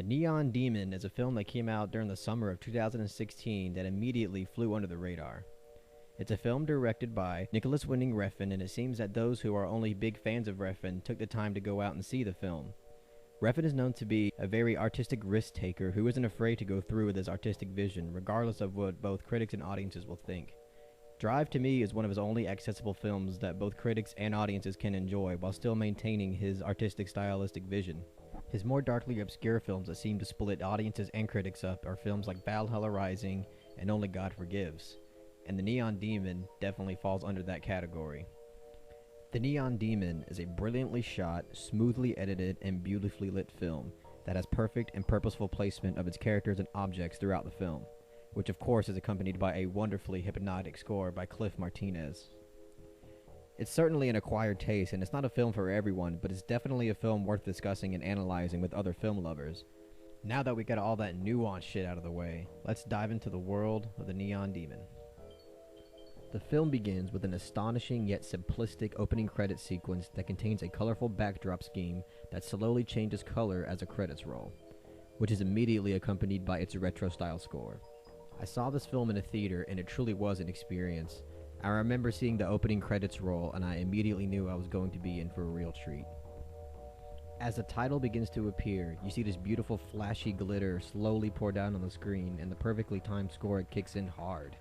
The Neon Demon is a film that came out during the summer of 2016 that immediately flew under the radar. It's a film directed by Nicholas Winding Refn, and it seems that those who are only big fans of Refn took the time to go out and see the film. Refn is known to be a very artistic risk taker who isn't afraid to go through with his artistic vision, regardless of what both critics and audiences will think. Drive to me is one of his only accessible films that both critics and audiences can enjoy while still maintaining his artistic stylistic vision. His more darkly obscure films that seem to split audiences and critics up are films like Valhalla Rising and Only God Forgives, and The Neon Demon definitely falls under that category. The Neon Demon is a brilliantly shot, smoothly edited, and beautifully lit film that has perfect and purposeful placement of its characters and objects throughout the film, which of course is accompanied by a wonderfully hypnotic score by Cliff Martinez. It's certainly an acquired taste, and it's not a film for everyone, but it's definitely a film worth discussing and analyzing with other film lovers. Now that we got all that nuanced shit out of the way, let's dive into the world of the Neon Demon. The film begins with an astonishing yet simplistic opening credits sequence that contains a colorful backdrop scheme that slowly changes color as the credits roll, which is immediately accompanied by its retro-style score. I saw this film in a theater, and it truly was an experience. I remember seeing the opening credits roll, and I immediately knew I was going to be in for a real treat. As the title begins to appear, you see this beautiful flashy glitter slowly pour down on the screen, and the perfectly timed score kicks in hard.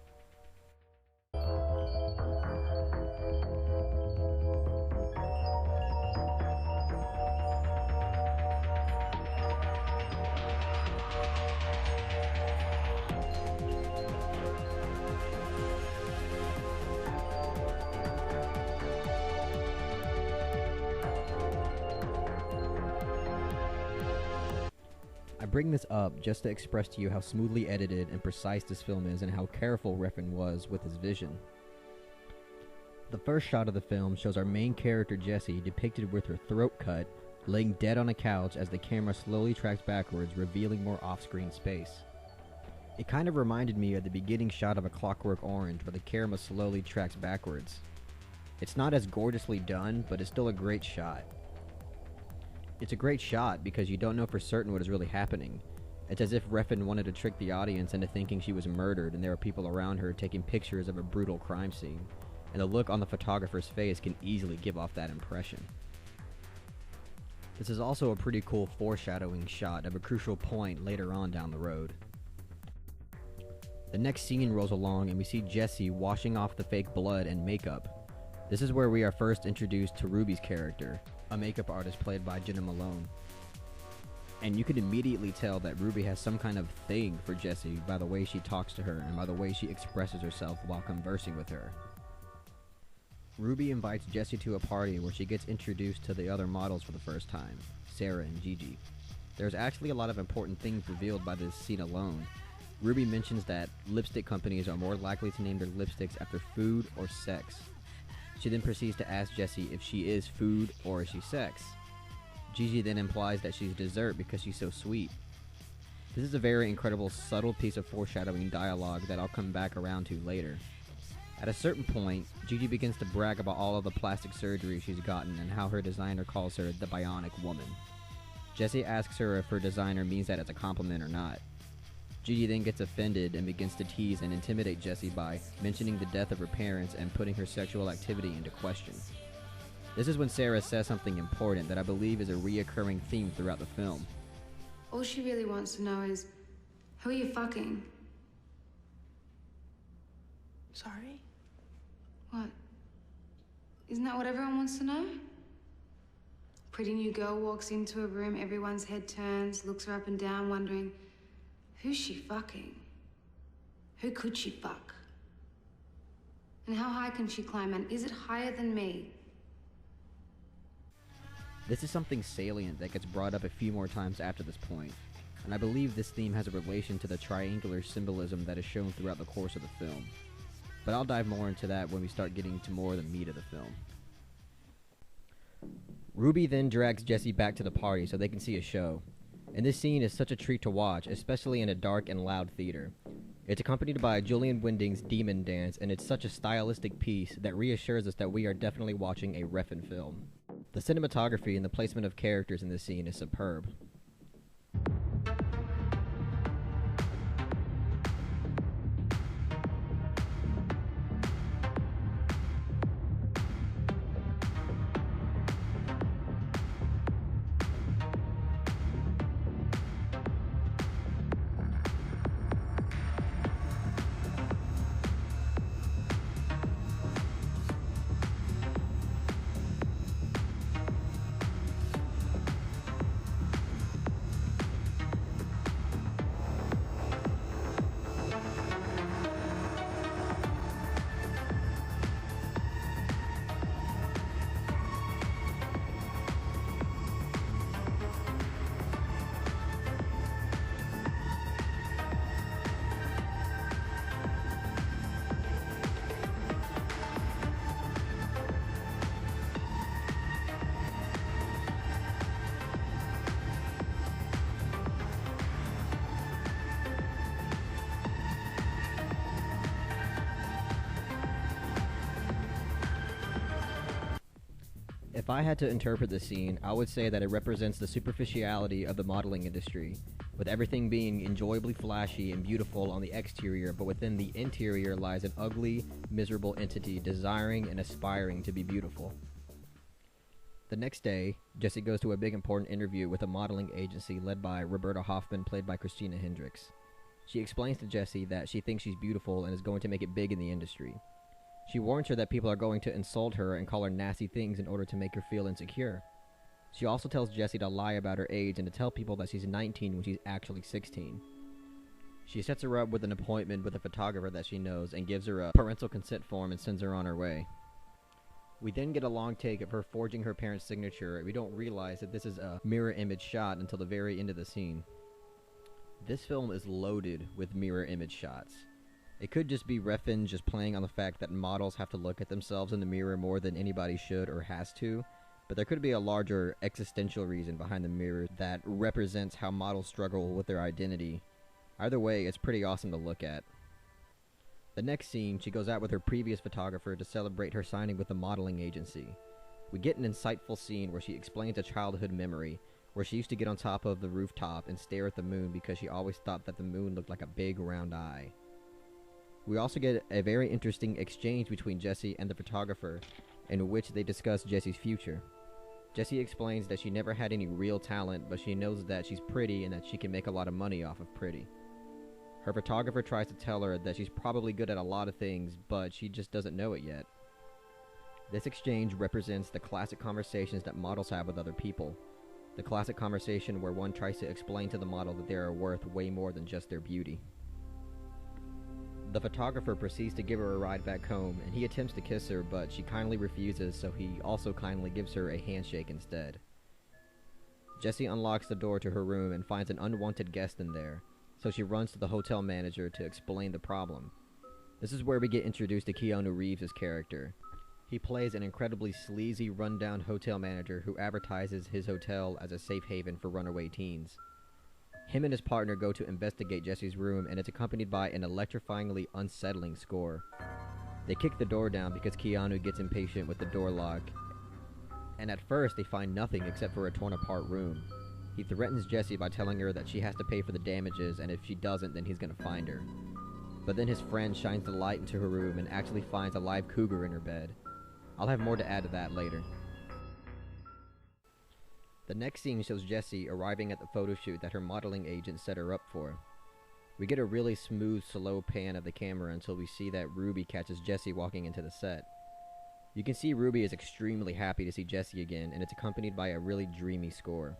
I bring this up just to express to you how smoothly edited and precise this film is and how careful Refn was with his vision. The first shot of the film shows our main character Jessie depicted with her throat cut, laying dead on a couch as the camera slowly tracks backwards, revealing more off-screen space. It kind of reminded me of the beginning shot of A Clockwork Orange, where the camera slowly tracks backwards. It's not as gorgeously done, but it's still a great shot. It's a great shot because you don't know for certain what is really happening. It's as if Refn wanted to trick the audience into thinking she was murdered and there are people around her taking pictures of a brutal crime scene, and the look on the photographer's face can easily give off that impression. This is also a pretty cool foreshadowing shot of a crucial point later on down the road. The next scene rolls along and we see Jessie washing off the fake blood and makeup. This is where we are first introduced to Ruby's character, a makeup artist played by Jenna Malone. And you can immediately tell that Ruby has some kind of thing for Jessie by the way she talks to her and by the way she expresses herself while conversing with her. Ruby invites Jessie to a party where she gets introduced to the other models for the first time, Sarah and Gigi. There's actually a lot of important things revealed by this scene alone. Ruby mentions that lipstick companies are more likely to name their lipsticks after food or sex. She then proceeds to ask Jessie if she is food or is she sex. Gigi then implies that she's dessert because she's so sweet. This is a very incredible, subtle piece of foreshadowing dialogue that I'll come back around to later. At a certain point, Gigi begins to brag about all of the plastic surgery she's gotten and how her designer calls her the Bionic Woman. Jessie asks her if her designer means that as a compliment or not. Gigi then gets offended and begins to tease and intimidate Jessie by mentioning the death of her parents and putting her sexual activity into question. This is when Sarah says something important that I believe is a reoccurring theme throughout the film. All she really wants to know is, who are you fucking? Sorry? What? Isn't that what everyone wants to know? Pretty new girl walks into a room, everyone's head turns, looks her up and down, wondering, who's she fucking? Who could she fuck? And how high can she climb, and is it higher than me? This is something salient that gets brought up a few more times after this point, and I believe this theme has a relation to the triangular symbolism that is shown throughout the course of the film. But I'll dive more into that when we start getting to more of the meat of the film. Ruby then drags Jessie back to the party so they can see a show. And this scene is such a treat to watch, especially in a dark and loud theater. It's accompanied by Julian Winding's Demon Dance, and it's such a stylistic piece that reassures us that we are definitely watching a Refn film. The cinematography and the placement of characters in this scene is superb. If I had to interpret the scene, I would say that it represents the superficiality of the modeling industry, with everything being enjoyably flashy and beautiful on the exterior, but within the interior lies an ugly, miserable entity desiring and aspiring to be beautiful. The next day, Jessie goes to a big important interview with a modeling agency led by Roberta Hoffman, played by Christina Hendricks. She explains to Jessie that she thinks she's beautiful and is going to make it big in the industry. She warns her that people are going to insult her and call her nasty things in order to make her feel insecure. She also tells Jessie to lie about her age and to tell people that she's 19 when she's actually 16. She sets her up with an appointment with a photographer that she knows and gives her a parental consent form and sends her on her way. We then get a long take of her forging her parents' signature, and we don't realize that this is a mirror image shot until the very end of the scene. This film is loaded with mirror image shots. It could just be Refns just playing on the fact that models have to look at themselves in the mirror more than anybody should or has to, but there could be a larger existential reason behind the mirror that represents how models struggle with their identity. Either way, it's pretty awesome to look at. The next scene, she goes out with her previous photographer to celebrate her signing with the modeling agency. We get an insightful scene where she explains a childhood memory, where she used to get on top of the rooftop and stare at the moon because she always thought that the moon looked like a big round eye. We also get a very interesting exchange between Jessie and the photographer, in which they discuss Jessie's future. Jessie explains that she never had any real talent, but she knows that she's pretty and that she can make a lot of money off of pretty. Her photographer tries to tell her that she's probably good at a lot of things, but she just doesn't know it yet. This exchange represents the classic conversations that models have with other people. The classic conversation where one tries to explain to the model that they are worth way more than just their beauty. The photographer proceeds to give her a ride back home, and he attempts to kiss her, but she kindly refuses, so he also kindly gives her a handshake instead. Jessie unlocks the door to her room and finds an unwanted guest in there, so she runs to the hotel manager to explain the problem. This is where we get introduced to Keanu Reeves' character. He plays an incredibly sleazy, rundown hotel manager who advertises his hotel as a safe haven for runaway teens. Him and his partner go to investigate Jessie's room, and it's accompanied by an electrifyingly unsettling score. They kick the door down because Keanu gets impatient with the door lock, and at first they find nothing except for a torn apart room. He threatens Jessie by telling her that she has to pay for the damages, and if she doesn't, then he's gonna find her. But then his friend shines the light into her room and actually finds a live cougar in her bed. I'll have more to add to that later. The next scene shows Jessie arriving at the photo shoot that her modeling agent set her up for. We get a really smooth, slow pan of the camera until we see that Ruby catches Jessie walking into the set. You can see Ruby is extremely happy to see Jessie again, and it's accompanied by a really dreamy score.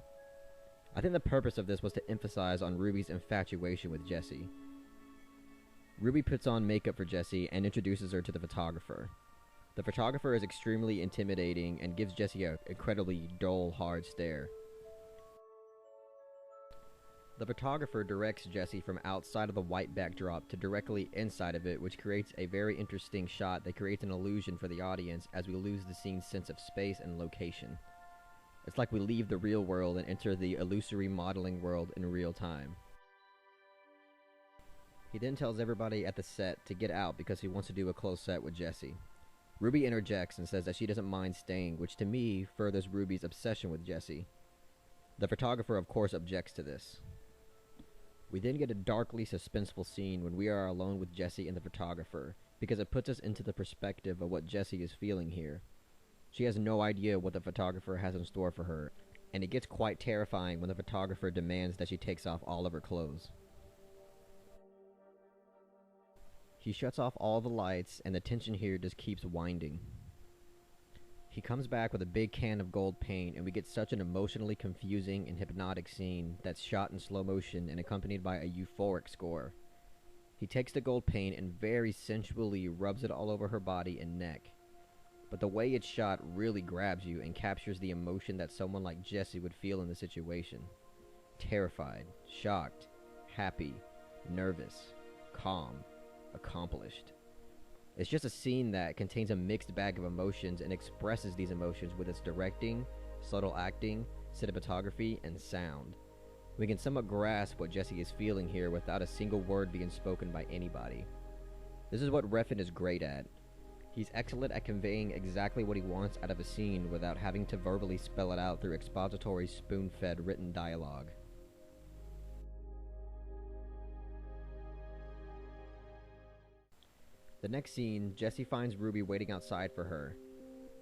I think the purpose of this was to emphasize on Ruby's infatuation with Jessie. Ruby puts on makeup for Jessie and introduces her to the photographer. The photographer is extremely intimidating and gives Jessie an incredibly dull, hard stare. The photographer directs Jessie from outside of the white backdrop to directly inside of it, which creates a very interesting shot that creates an illusion for the audience as we lose the scene's sense of space and location. It's like we leave the real world and enter the illusory modeling world in real time. He then tells everybody at the set to get out because he wants to do a close set with Jessie. Ruby interjects and says that she doesn't mind staying, which to me furthers Ruby's obsession with Jessie. The photographer of course objects to this. We then get a darkly suspenseful scene when we are alone with Jessie and the photographer, because it puts us into the perspective of what Jessie is feeling here. She has no idea what the photographer has in store for her, and it gets quite terrifying when the photographer demands that she takes off all of her clothes. He shuts off all the lights, and the tension here just keeps winding. He comes back with a big can of gold paint, and we get such an emotionally confusing and hypnotic scene that's shot in slow motion and accompanied by a euphoric score. He takes the gold paint and very sensually rubs it all over her body and neck. But the way it's shot really grabs you and captures the emotion that someone like Jessie would feel in the situation. Terrified, shocked, happy, nervous, calm, accomplished. It's just a scene that contains a mixed bag of emotions and expresses these emotions with its directing, subtle acting, cinematography, and sound. We can somewhat grasp what Jessie is feeling here without a single word being spoken by anybody. This is what Refn is great at. He's excellent at conveying exactly what he wants out of a scene without having to verbally spell it out through expository, spoon-fed written dialogue. The next scene, Jessie finds Ruby waiting outside for her.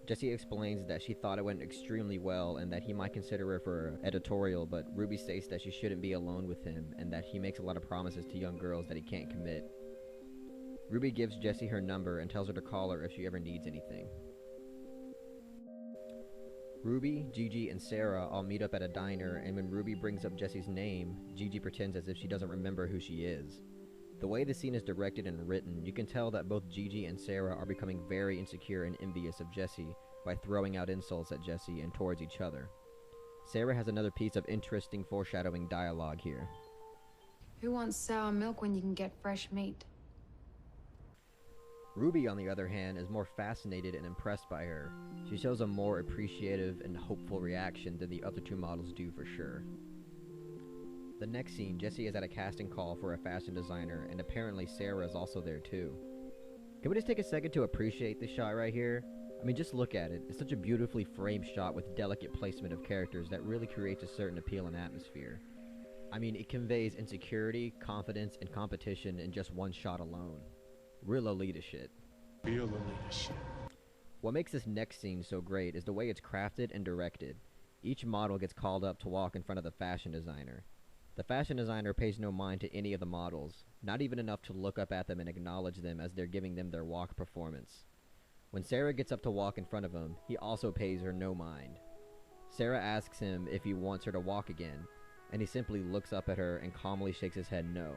Jessie explains that she thought it went extremely well and that he might consider her for an editorial, but Ruby states that she shouldn't be alone with him and that he makes a lot of promises to young girls that he can't commit. Ruby gives Jessie her number and tells her to call her if she ever needs anything. Ruby, Gigi, and Sarah all meet up at a diner, and when Ruby brings up Jessie's name, Gigi pretends as if she doesn't remember who she is. The way the scene is directed and written, you can tell that both Gigi and Sarah are becoming very insecure and envious of Jessie by throwing out insults at Jessie and towards each other. Sarah has another piece of interesting foreshadowing dialogue here. Who wants sour milk when you can get fresh meat? Ruby, on the other hand, is more fascinated and impressed by her. She shows a more appreciative and hopeful reaction than the other two models do for sure. The next scene, Jessie is at a casting call for a fashion designer, and apparently Sarah is also there too. Can we just take a second to appreciate this shot right here? I mean, just look at it. It's such a beautifully framed shot with delicate placement of characters that really creates a certain appeal and atmosphere. I mean, it conveys insecurity, confidence, and competition in just one shot alone. Real Lolita shit. Real Lolita shit. What makes this next scene so great is the way it's crafted and directed. Each model gets called up to walk in front of the fashion designer. The fashion designer pays no mind to any of the models, not even enough to look up at them and acknowledge them as they're giving them their walk performance. When Sarah gets up to walk in front of him, he also pays her no mind. Sarah asks him if he wants her to walk again, and he simply looks up at her and calmly shakes his head no.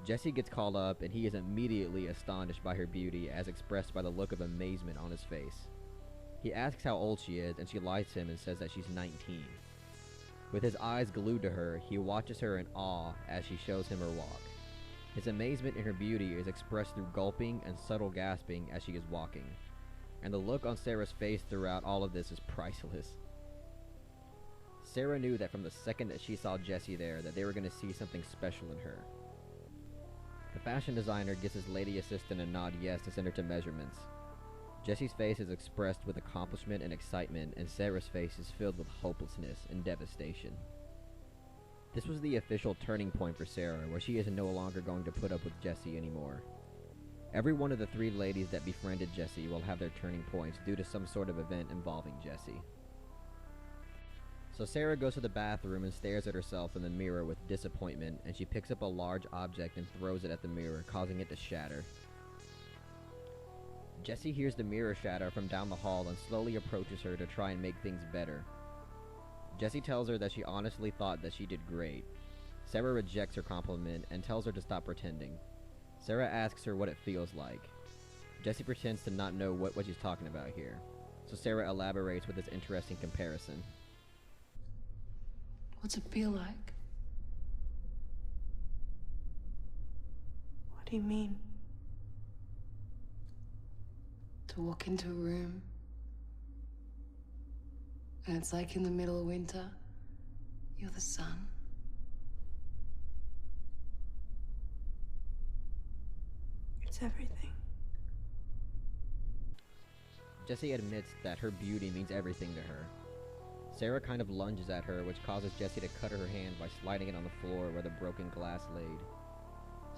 Jessie gets called up, and he is immediately astonished by her beauty as expressed by the look of amazement on his face. He asks how old she is, and she lies to him and says that she's 19. With his eyes glued to her, he watches her in awe as she shows him her walk. His amazement in her beauty is expressed through gulping and subtle gasping as she is walking, and the look on Sarah's face throughout all of this is priceless. Sarah knew that from the second that she saw Jessie there that they were going to see something special in her. The fashion designer gives his lady assistant a nod yes to send her to measurements. Jessie's face is expressed with accomplishment and excitement, and Sarah's face is filled with hopelessness and devastation. This was the official turning point for Sarah, where she is no longer going to put up with Jessie anymore. Every one of the three ladies that befriended Jessie will have their turning points due to some sort of event involving Jessie. So Sarah goes to the bathroom and stares at herself in the mirror with disappointment, and she picks up a large object and throws it at the mirror, causing it to shatter. Jessie hears the mirror shatter from down the hall and slowly approaches her to try and make things better. Jessie tells her that she honestly thought that she did great. Sarah rejects her compliment and tells her to stop pretending. Sarah asks her what it feels like. Jessie pretends to not know what she's talking about here, so Sarah elaborates with this interesting comparison. What's it feel like? What do you mean? To walk into a room, and it's like in the middle of winter, you're the sun. It's everything. Jessie admits that her beauty means everything to her. Sarah kind of lunges at her, which causes Jessie to cut her hand by sliding it on the floor where the broken glass laid.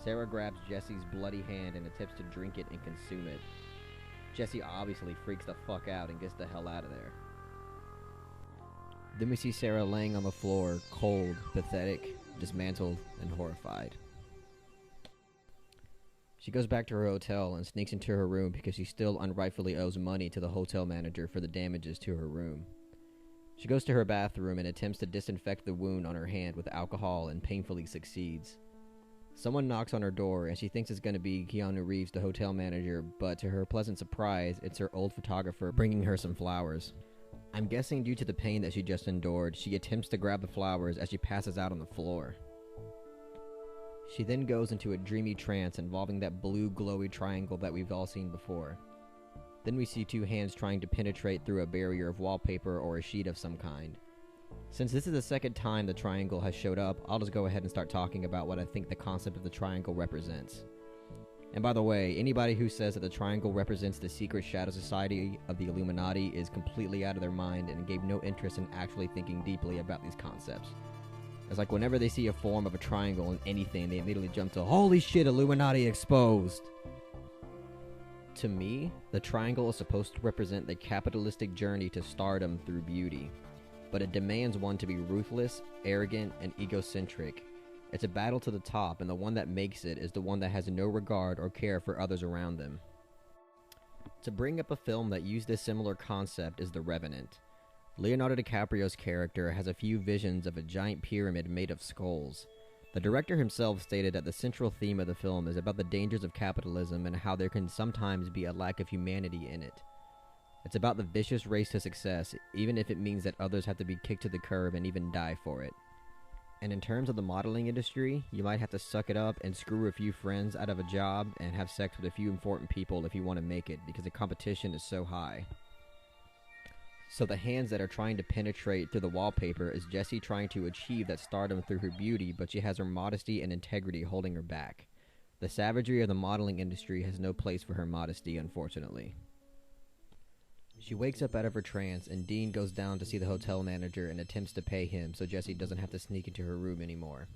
Sarah grabs Jessie's bloody hand and attempts to drink it and consume it. Jessie obviously freaks the fuck out and gets the hell out of there. Then we see Sarah laying on the floor, cold, pathetic, dismantled, and horrified. She goes back to her hotel and sneaks into her room because she still unrightfully owes money to the hotel manager for the damages to her room. She goes to her bathroom and attempts to disinfect the wound on her hand with alcohol and painfully succeeds. Someone knocks on her door and she thinks it's going to be Keanu Reeves, the hotel manager, but to her pleasant surprise, it's her old photographer bringing her some flowers. I'm guessing due to the pain that she just endured, she attempts to grab the flowers as she passes out on the floor. She then goes into a dreamy trance involving that blue glowy triangle that we've all seen before. Then we see two hands trying to penetrate through a barrier of wallpaper or a sheet of some kind. Since this is the second time the triangle has showed up, I'll just go ahead and start talking about what I think the concept of the triangle represents. And by the way, anybody who says that the triangle represents the secret shadow society of the Illuminati is completely out of their mind and gave no interest in actually thinking deeply about these concepts. It's like whenever they see a form of a triangle in anything, they immediately jump to, holy shit, Illuminati exposed! To me, the triangle is supposed to represent the capitalistic journey to stardom through beauty, but it demands one to be ruthless, arrogant, and egocentric. It's a battle to the top, and the one that makes it is the one that has no regard or care for others around them. To bring up a film that used this similar concept is The Revenant. Leonardo DiCaprio's character has a few visions of a giant pyramid made of skulls. The director himself stated that the central theme of the film is about the dangers of capitalism and how there can sometimes be a lack of humanity in it. It's about the vicious race to success, even if it means that others have to be kicked to the curb and even die for it. And in terms of the modeling industry, you might have to suck it up and screw a few friends out of a job and have sex with a few important people if you want to make it, because the competition is so high. So the hands that are trying to penetrate through the wallpaper is Jessie trying to achieve that stardom through her beauty, but she has her modesty and integrity holding her back. The savagery of the modeling industry has no place for her modesty, unfortunately. She wakes up out of her trance, and Dean goes down to see the hotel manager and attempts to pay him so Jessie doesn't have to sneak into her room anymore.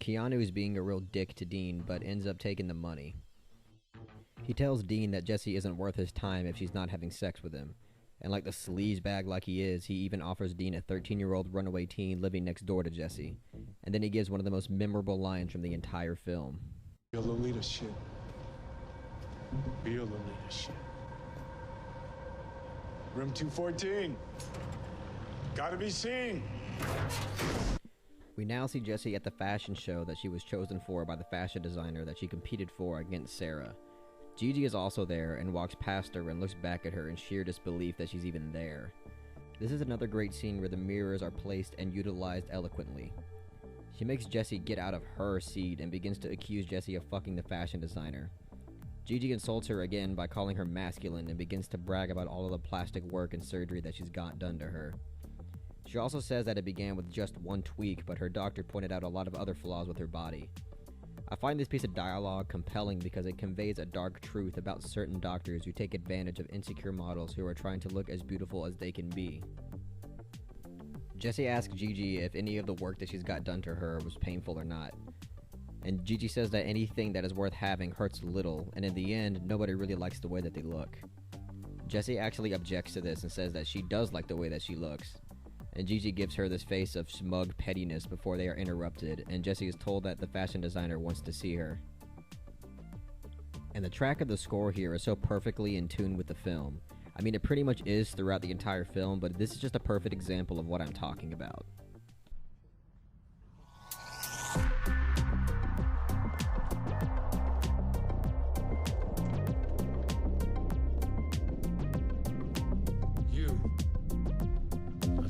Keanu is being a real dick to Dean, but ends up taking the money. He tells Dean that Jessie isn't worth his time if she's not having sex with him. And like the sleazebag like he is, he even offers Dean a 13-year-old runaway teen living next door to Jessie. And then he gives one of the most memorable lines from the entire film. Real Lolita shit. Real Lolita shit. Room 214. Gotta be seen. We now see Jessie at the fashion show that she was chosen for by the fashion designer that she competed for against Sarah. Gigi is also there and walks past her and looks back at her in sheer disbelief that she's even there. This is another great scene where the mirrors are placed and utilized eloquently. She makes Jessie get out of her seat and begins to accuse Jessie of fucking the fashion designer. Gigi insults her again by calling her masculine and begins to brag about all of the plastic work and surgery that she's got done to her. She also says that it began with just one tweak, but her doctor pointed out a lot of other flaws with her body. I find this piece of dialogue compelling because it conveys a dark truth about certain doctors who take advantage of insecure models who are trying to look as beautiful as they can be. Jessie asks Gigi if any of the work that she's got done to her was painful or not. And Gigi says that anything that is worth having hurts little, and in the end, nobody really likes the way that they look. Jessie actually objects to this and says that she does like the way that she looks. And Gigi gives her this face of smug pettiness before they are interrupted, and Jessie is told that the fashion designer wants to see her. And the track of the score here is so perfectly in tune with the film. I mean, it pretty much is throughout the entire film, but this is just a perfect example of what I'm talking about.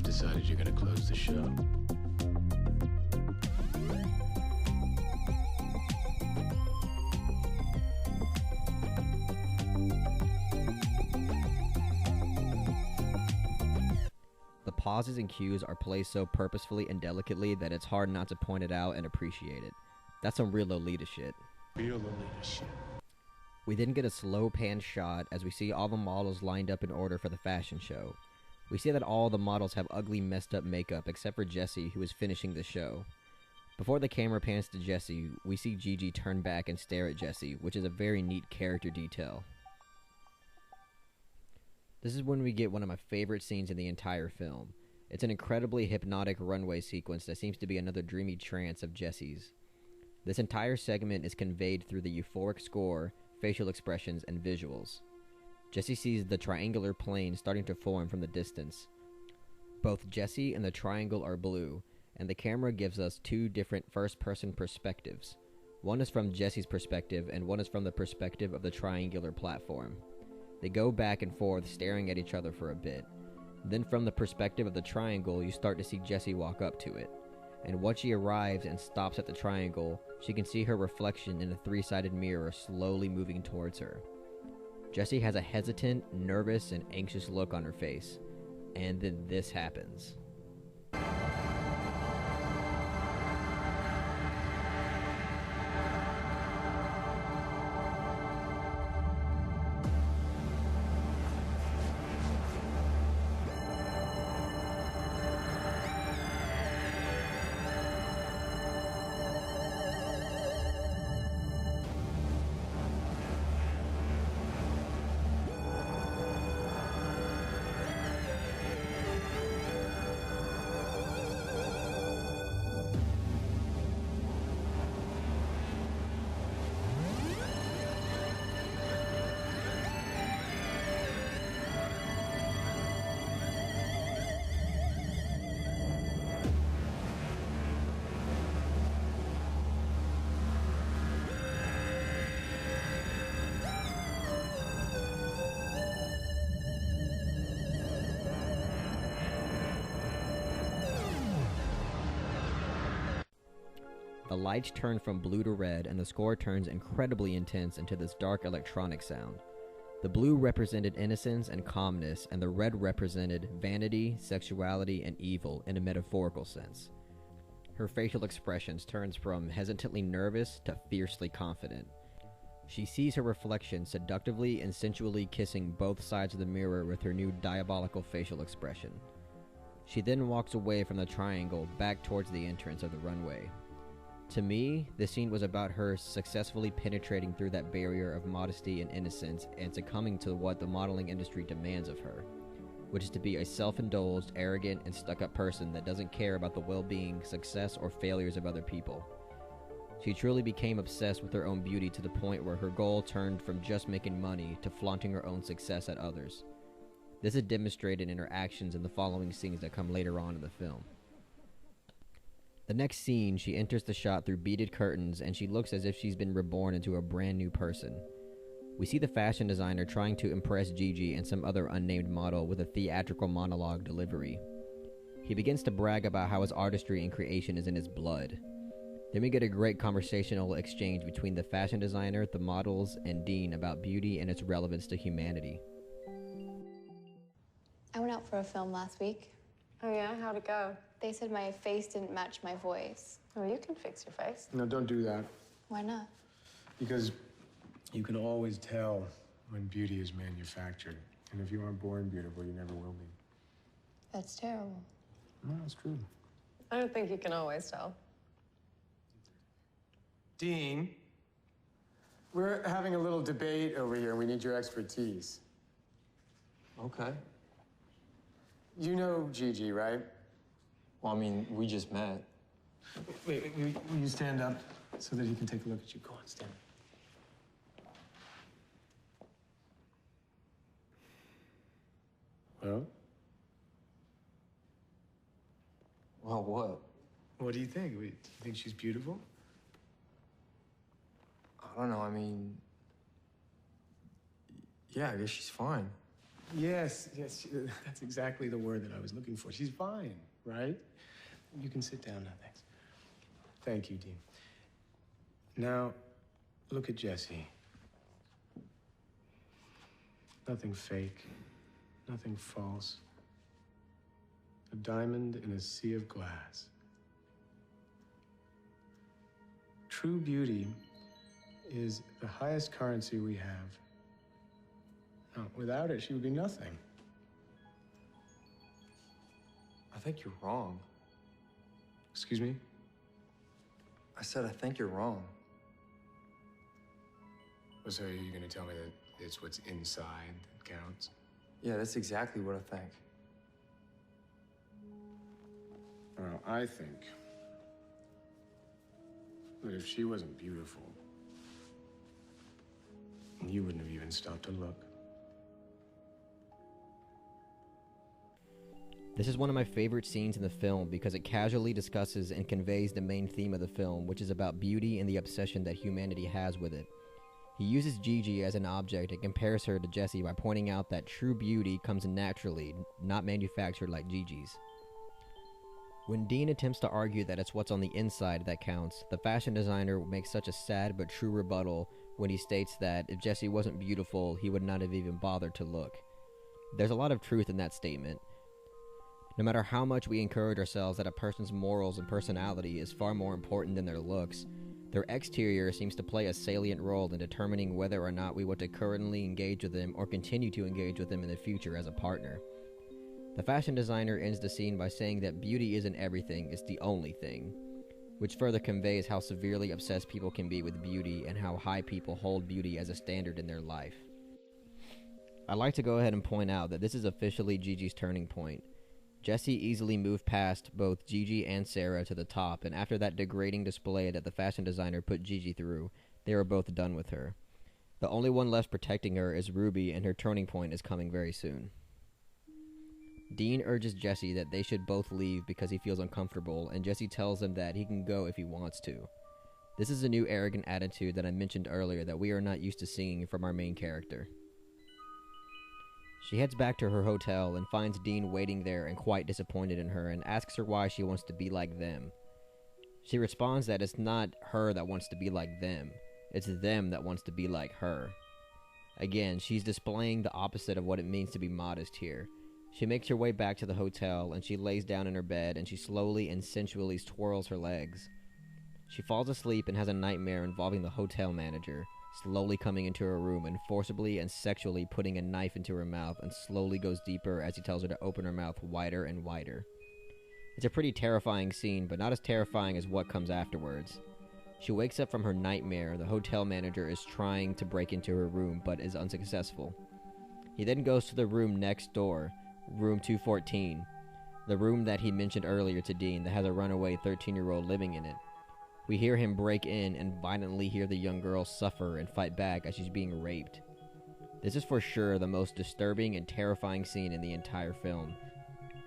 Decided you're gonna close the show. The pauses and cues are placed so purposefully and delicately that it's hard not to point it out and appreciate it. That's some real Lolita shit. Real Lolita shit. We then get a slow pan shot as we see all the models lined up in order for the fashion show. We see that all the models have ugly, messed up makeup except for Jessie, who is finishing the show. Before the camera pans to Jessie, we see Gigi turn back and stare at Jessie, which is a very neat character detail. This is when we get one of my favorite scenes in the entire film. It's an incredibly hypnotic runway sequence that seems to be another dreamy trance of Jessie's. This entire segment is conveyed through the euphoric score, facial expressions, and visuals. Jessie sees the triangular plane starting to form from the distance. Both Jessie and the triangle are blue, and the camera gives us two different first-person perspectives. One is from Jessie's perspective, and one is from the perspective of the triangular platform. They go back and forth, staring at each other for a bit. Then from the perspective of the triangle, you start to see Jessie walk up to it. And once she arrives and stops at the triangle, she can see her reflection in a three-sided mirror slowly moving towards her. Jessie has a hesitant, nervous, and anxious look on her face. And then this happens. The lights turn from blue to red, and the score turns incredibly intense into this dark electronic sound. The blue represented innocence and calmness, and the red represented vanity, sexuality, and evil in a metaphorical sense. Her facial expressions turns from hesitantly nervous to fiercely confident. She sees her reflection seductively and sensually kissing both sides of the mirror with her new diabolical facial expression. She then walks away from the triangle back towards the entrance of the runway. To me, the scene was about her successfully penetrating through that barrier of modesty and innocence and succumbing to what the modeling industry demands of her, which is to be a self-indulged, arrogant, and stuck-up person that doesn't care about the well-being, success, or failures of other people. She truly became obsessed with her own beauty to the point where her goal turned from just making money to flaunting her own success at others. This is demonstrated in her actions in the following scenes that come later on in the film. The next scene, she enters the shot through beaded curtains, and she looks as if she's been reborn into a brand new person. We see the fashion designer trying to impress Gigi and some other unnamed model with a theatrical monologue delivery. He begins to brag about how his artistry and creation is in his blood. Then we get a great conversational exchange between the fashion designer, the models, and Dean about beauty and its relevance to humanity. I went out for a film last week. Oh yeah? How'd it go? They said my face didn't match my voice. Oh, you can fix your face. No, don't do that. Why not? Because you can always tell when beauty is manufactured. And if you aren't born beautiful, you never will be. That's terrible. No, it's true. I don't think you can always tell. Dean, we're having a little debate over here, and we need your expertise. Okay. You know Gigi, right? Well, I mean, we just met. Wait, will you stand up so that he can take a look at you? Go on, stand up. Well? Well, what? What do you think? Do you think she's beautiful? I don't know, I mean... Yeah, I guess she's fine. Yes, that's exactly the word that I was looking for. She's fine, right? You can sit down now, thanks. Thank you, Dean. Now, look at Jessie. Nothing fake, nothing false. A diamond in a sea of glass. True beauty is the highest currency we have. Now, without it, she would be nothing. I think you're wrong. Excuse me? I said I think you're wrong. Well, so are you going to tell me that it's what's inside that counts? Yeah, that's exactly what I think. Well, I think that if she wasn't beautiful, you wouldn't have even stopped to look. This is one of my favorite scenes in the film because it casually discusses and conveys the main theme of the film, which is about beauty and the obsession that humanity has with it. He uses Gigi as an object and compares her to Jessie by pointing out that true beauty comes naturally, not manufactured like Gigi's. When Dean attempts to argue that it's what's on the inside that counts, the fashion designer makes such a sad but true rebuttal when he states that if Jessie wasn't beautiful, he would not have even bothered to look. There's a lot of truth in that statement. No matter how much we encourage ourselves that a person's morals and personality is far more important than their looks, their exterior seems to play a salient role in determining whether or not we want to currently engage with them or continue to engage with them in the future as a partner. The fashion designer ends the scene by saying that beauty isn't everything, it's the only thing, which further conveys how severely obsessed people can be with beauty and how high people hold beauty as a standard in their life. I'd like to go ahead and point out that this is officially Gigi's turning point. Jessie easily moved past both Gigi and Sarah to the top, and after that degrading display that the fashion designer put Gigi through, they were both done with her. The only one left protecting her is Ruby, and her turning point is coming very soon. Dean urges Jessie that they should both leave because he feels uncomfortable, and Jessie tells him that he can go if he wants to. This is a new arrogant attitude that I mentioned earlier that we are not used to seeing from our main character. She heads back to her hotel and finds Dean waiting there and quite disappointed in her and asks her why she wants to be like them. She responds that it's not her that wants to be like them, it's them that wants to be like her. Again, she's displaying the opposite of what it means to be modest here. She makes her way back to the hotel, and she lays down in her bed, and she slowly and sensually twirls her legs. She falls asleep and has a nightmare involving the hotel manager, slowly coming into her room and forcibly and sexually putting a knife into her mouth, and slowly goes deeper as he tells her to open her mouth wider and wider. It's a pretty terrifying scene, but not as terrifying as what comes afterwards. She wakes up from her nightmare. The hotel manager is trying to break into her room, but is unsuccessful. He then goes to the room next door, room 214, the room that he mentioned earlier to Dean that has a runaway 13-year-old living in it. We hear him break in and violently hear the young girl suffer and fight back as she's being raped. This is for sure the most disturbing and terrifying scene in the entire film.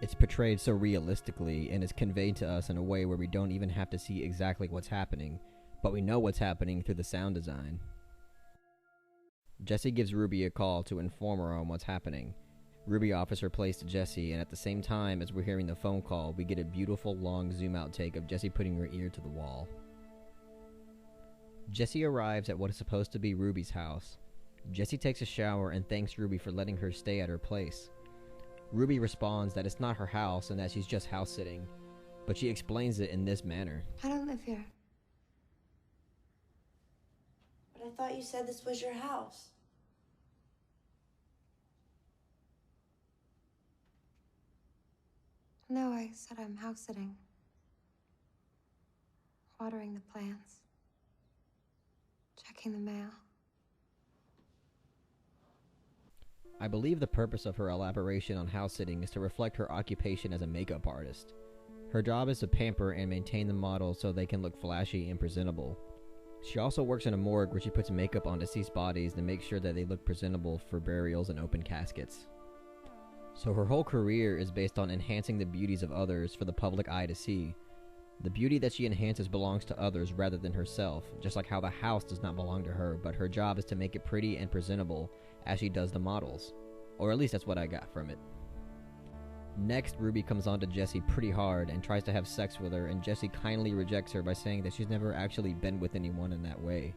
It's portrayed so realistically and is conveyed to us in a way where we don't even have to see exactly what's happening, but we know what's happening through the sound design. Jesse gives Ruby a call to inform her on what's happening. Ruby offers her place to Jesse, and at the same time as we're hearing the phone call, we get a beautiful long zoom-out take of Jesse putting her ear to the wall. Jesse arrives at what is supposed to be Ruby's house. Jesse takes a shower and thanks Ruby for letting her stay at her place. Ruby responds that it's not her house and that she's just house-sitting, but she explains it in this manner. I don't live here. But I thought you said this was your house. No, I said I'm house sitting. Watering the plants. Checking the mail. I believe the purpose of her elaboration on house-sitting is to reflect her occupation as a makeup artist. Her job is to pamper and maintain the models so they can look flashy and presentable. She also works in a morgue where she puts makeup on deceased bodies to make sure that they look presentable for burials and open caskets. So her whole career is based on enhancing the beauties of others for the public eye to see. The beauty that she enhances belongs to others rather than herself, just like how the house does not belong to her, but her job is to make it pretty and presentable as she does the models. Or at least that's what I got from it. Next, Ruby comes on to Jesse pretty hard and tries to have sex with her, and Jesse kindly rejects her by saying that she's never actually been with anyone in that way.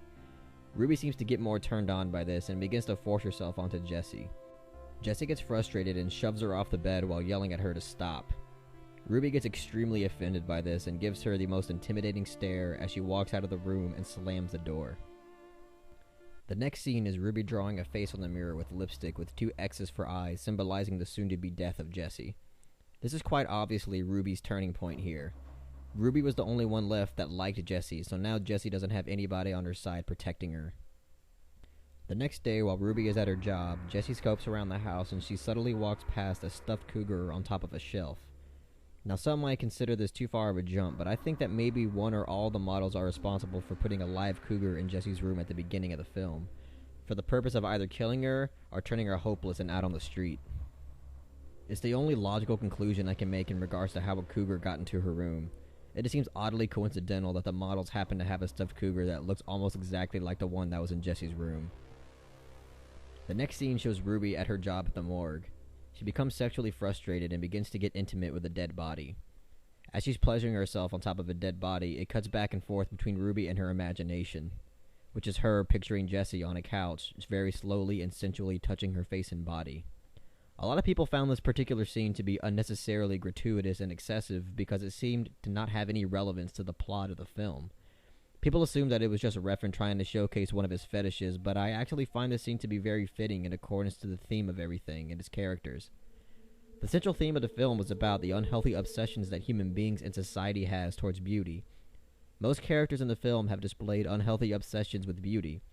Ruby seems to get more turned on by this and begins to force herself onto Jesse. Jesse gets frustrated and shoves her off the bed while yelling at her to stop. Ruby gets extremely offended by this and gives her the most intimidating stare as she walks out of the room and slams the door. The next scene is Ruby drawing a face on the mirror with lipstick with 2 X's for eyes, symbolizing the soon-to-be death of Jesse. This is quite obviously Ruby's turning point here. Ruby was the only one left that liked Jesse, so now Jesse doesn't have anybody on her side protecting her. The next day, while Ruby is at her job, Jesse scopes around the house and she subtly walks past a stuffed cougar on top of a shelf. Now, some might consider this too far of a jump, but I think that maybe one or all the models are responsible for putting a live cougar in Jesse's room at the beginning of the film, for the purpose of either killing her or turning her hopeless and out on the street. It's the only logical conclusion I can make in regards to how a cougar got into her room. It just seems oddly coincidental that the models happen to have a stuffed cougar that looks almost exactly like the one that was in Jesse's room. The next scene shows Ruby at her job at the morgue. She becomes sexually frustrated and begins to get intimate with a dead body. As she's pleasuring herself on top of a dead body, it cuts back and forth between Ruby and her imagination, which is her picturing Jesse on a couch, very slowly and sensually touching her face and body. A lot of people found this particular scene to be unnecessarily gratuitous and excessive because it seemed to not have any relevance to the plot of the film. People assumed that it was just a Refn trying to showcase one of his fetishes, but I actually find this scene to be very fitting in accordance to the theme of everything and its characters. The central theme of the film was about the unhealthy obsessions that human beings and society has towards beauty. Most characters in the film have displayed unhealthy obsessions with beauty.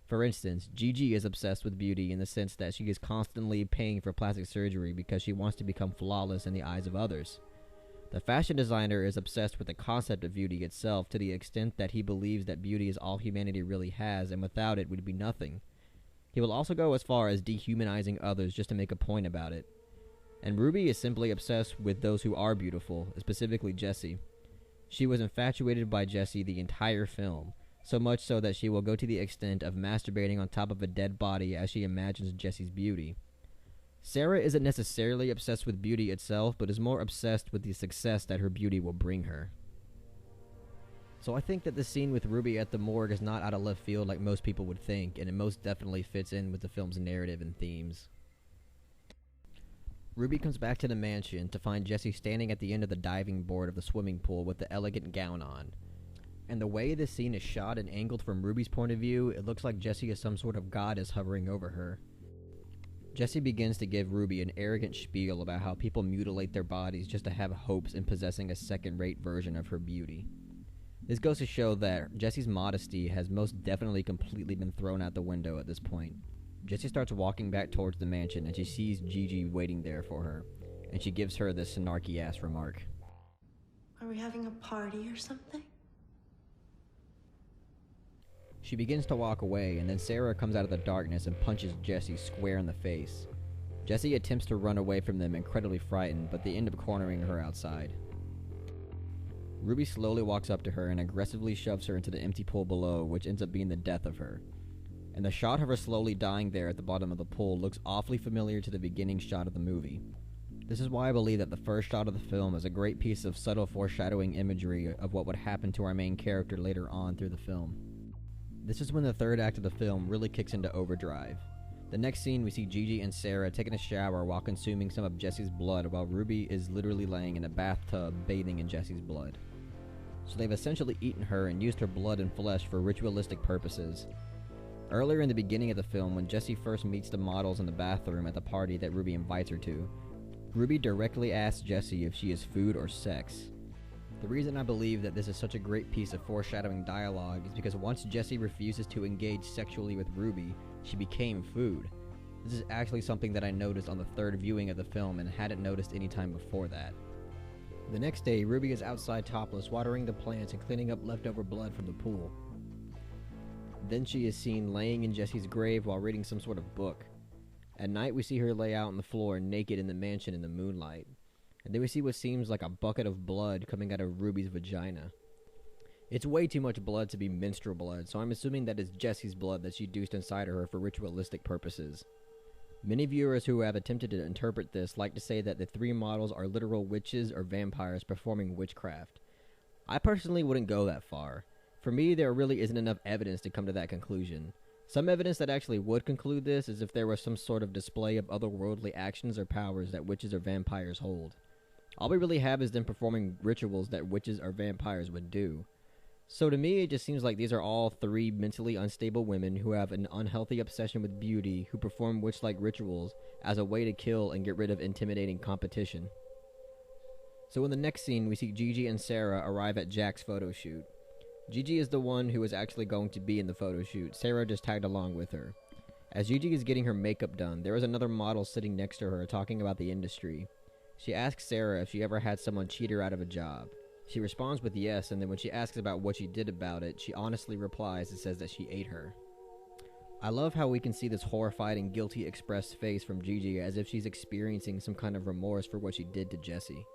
For instance, Gigi is obsessed with beauty in the sense that she is constantly paying for plastic surgery because she wants to become flawless in the eyes of others. The fashion designer is obsessed with the concept of beauty itself to the extent that he believes that beauty is all humanity really has and without it would be nothing. He will also go as far as dehumanizing others just to make a point about it. And Ruby is simply obsessed with those who are beautiful, specifically Jesse. She was infatuated by Jesse the entire film, so much so that she will go to the extent of masturbating on top of a dead body as she imagines Jesse's beauty. Sarah isn't necessarily obsessed with beauty itself, but is more obsessed with the success that her beauty will bring her. So I think that the scene with Ruby at the morgue is not out of left field like most people would think, and it most definitely fits in with the film's narrative and themes. Ruby comes back to the mansion to find Jesse standing at the end of the diving board of the swimming pool with the elegant gown on. And the way this scene is shot and angled from Ruby's point of view, it looks like Jesse is some sort of goddess hovering over her. Jesse begins to give Ruby an arrogant spiel about how people mutilate their bodies just to have hopes in possessing a second-rate version of her beauty. This goes to show that Jesse's modesty has most definitely completely been thrown out the window at this point. Jessie starts walking back towards the mansion and she sees Gigi waiting there for her, and she gives her this snarky-ass remark. Are we having a party or something? She begins to walk away, and then Sarah comes out of the darkness and punches Jessie square in the face. Jessie attempts to run away from them, incredibly frightened, but they end up cornering her outside. Ruby slowly walks up to her and aggressively shoves her into the empty pool below, which ends up being the death of her. And the shot of her slowly dying there at the bottom of the pool looks awfully familiar to the beginning shot of the movie. This is why I believe that the first shot of the film is a great piece of subtle foreshadowing imagery of what would happen to our main character later on through the film. This is when the third act of the film really kicks into overdrive. The next scene, we see Gigi and Sarah taking a shower while consuming some of Jesse's blood, while Ruby is literally laying in a bathtub bathing in Jesse's blood. So they've essentially eaten her and used her blood and flesh for ritualistic purposes. Earlier in the beginning of the film, when Jessie first meets the models in the bathroom at the party that Ruby invites her to, Ruby directly asks Jessie if she is food or sex. The reason I believe that this is such a great piece of foreshadowing dialogue is because once Jessie refuses to engage sexually with Ruby, she became food. This is actually something that I noticed on the third viewing of the film and hadn't noticed any time before that. The next day, Ruby is outside topless, watering the plants and cleaning up leftover blood from the pool. Then she is seen laying in Jesse's grave while reading some sort of book. At night, we see her lay out on the floor naked in the mansion in the moonlight. And then we see what seems like a bucket of blood coming out of Ruby's vagina. It's way too much blood to be menstrual blood, so I'm assuming that it's Jesse's blood that she deuced inside of her for ritualistic purposes. Many viewers who have attempted to interpret this like to say that the three models are literal witches or vampires performing witchcraft. I personally wouldn't go that far. For me, there really isn't enough evidence to come to that conclusion. Some evidence that actually would conclude this is if there was some sort of display of otherworldly actions or powers that witches or vampires hold. All we really have is them performing rituals that witches or vampires would do. So to me, it just seems like these are all three mentally unstable women who have an unhealthy obsession with beauty who perform witch-like rituals as a way to kill and get rid of intimidating competition. So in the next scene, we see Gigi and Sarah arrive at Jack's photo shoot. Gigi is the one who is actually going to be in the photo shoot. Sarah just tagged along with her. As Gigi is getting her makeup done, there is another model sitting next to her talking about the industry. She asks Sarah if she ever had someone cheat her out of a job. She responds with yes, and then when she asks about what she did about it, she honestly replies and says that she ate her. I love how we can see this horrified and guilty expressed face from Gigi as if she's experiencing some kind of remorse for what she did to Jesse.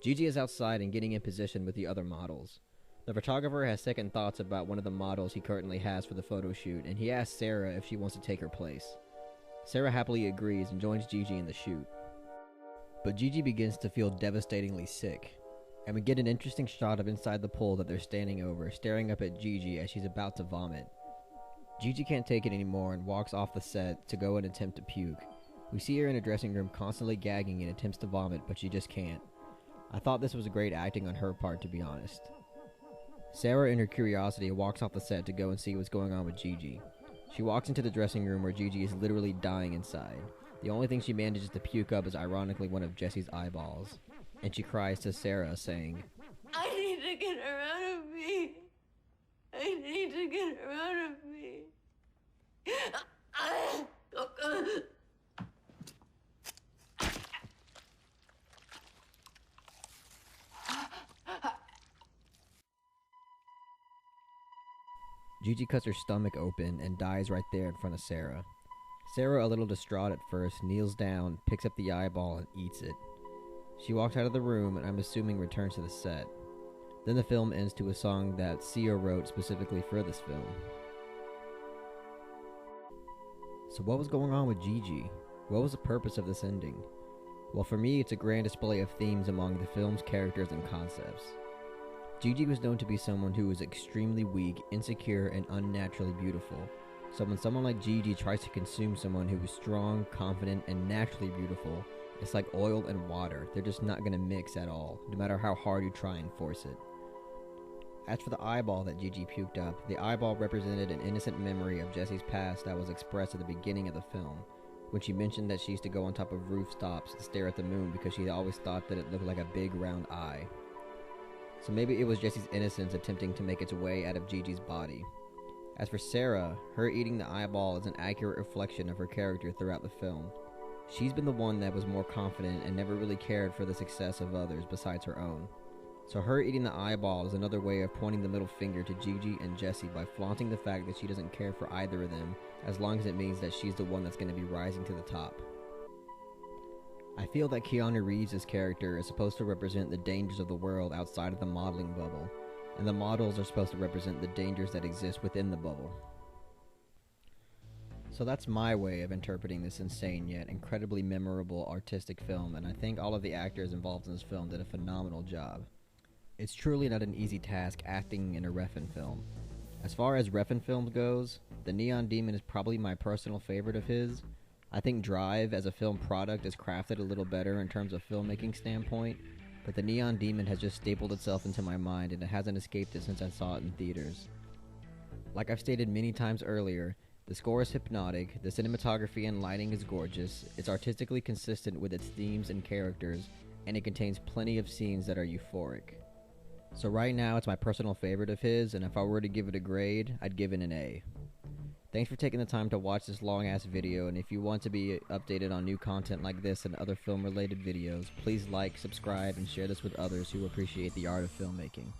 Gigi is outside and getting in position with the other models. The photographer has second thoughts about one of the models he currently has for the photo shoot, and he asks Sarah if she wants to take her place. Sarah happily agrees and joins Gigi in the shoot. But Gigi begins to feel devastatingly sick, and we get an interesting shot of inside the pool that they're standing over, staring up at Gigi as she's about to vomit. Gigi can't take it anymore and walks off the set to go and attempt to puke. We see her in a dressing room constantly gagging and attempts to vomit, but she just can't. I thought this was great acting on her part, to be honest. Sarah, in her curiosity, walks off the set to go and see what's going on with Gigi. She walks into the dressing room where Gigi is literally dying inside. The only thing she manages to puke up is ironically one of Jesse's eyeballs. And she cries to Sarah, saying, I need to get her out of me. I need to get her out of me. Gigi cuts her stomach open and dies right there in front of Sarah. Sarah, a little distraught at first, kneels down, picks up the eyeball, and eats it. She walks out of the room and I'm assuming returns to the set. Then the film ends to a song that Sia wrote specifically for this film. So what was going on with Gigi? What was the purpose of this ending? Well, for me, it's a grand display of themes among the film's characters and concepts. Gigi was known to be someone who was extremely weak, insecure, and unnaturally beautiful. So when someone like Gigi tries to consume someone who is strong, confident, and naturally beautiful, it's like oil and water. They're just not going to mix at all, no matter how hard you try and force it. As for the eyeball that Gigi puked up, the eyeball represented an innocent memory of Jesse's past that was expressed at the beginning of the film, when she mentioned that she used to go on top of rooftops to stare at the moon because she always thought that it looked like a big round eye. So maybe it was Jesse's innocence attempting to make its way out of Gigi's body. As for Sarah, her eating the eyeball is an accurate reflection of her character throughout the film. She's been the one that was more confident and never really cared for the success of others besides her own. So her eating the eyeball is another way of pointing the middle finger to Gigi and Jesse by flaunting the fact that she doesn't care for either of them, as long as it means that she's the one that's going to be rising to the top. I feel that Keanu Reeves' character is supposed to represent the dangers of the world outside of the modeling bubble, and the models are supposed to represent the dangers that exist within the bubble. So that's my way of interpreting this insane yet incredibly memorable artistic film, and I think all of the actors involved in this film did a phenomenal job. It's truly not an easy task acting in a Refn film. As far as Refn films goes, The Neon Demon is probably my personal favorite of his. I think Drive as a film product is crafted a little better in terms of filmmaking standpoint, but The Neon Demon has just stapled itself into my mind and it hasn't escaped it since I saw it in theaters. Like I've stated many times earlier, the score is hypnotic, the cinematography and lighting is gorgeous, it's artistically consistent with its themes and characters, and it contains plenty of scenes that are euphoric. So right now it's my personal favorite of his, and if I were to give it a grade, I'd give it an A. Thanks for taking the time to watch this long ass video, and if you want to be updated on new content like this and other film related videos, please like, subscribe, and share this with others who appreciate the art of filmmaking.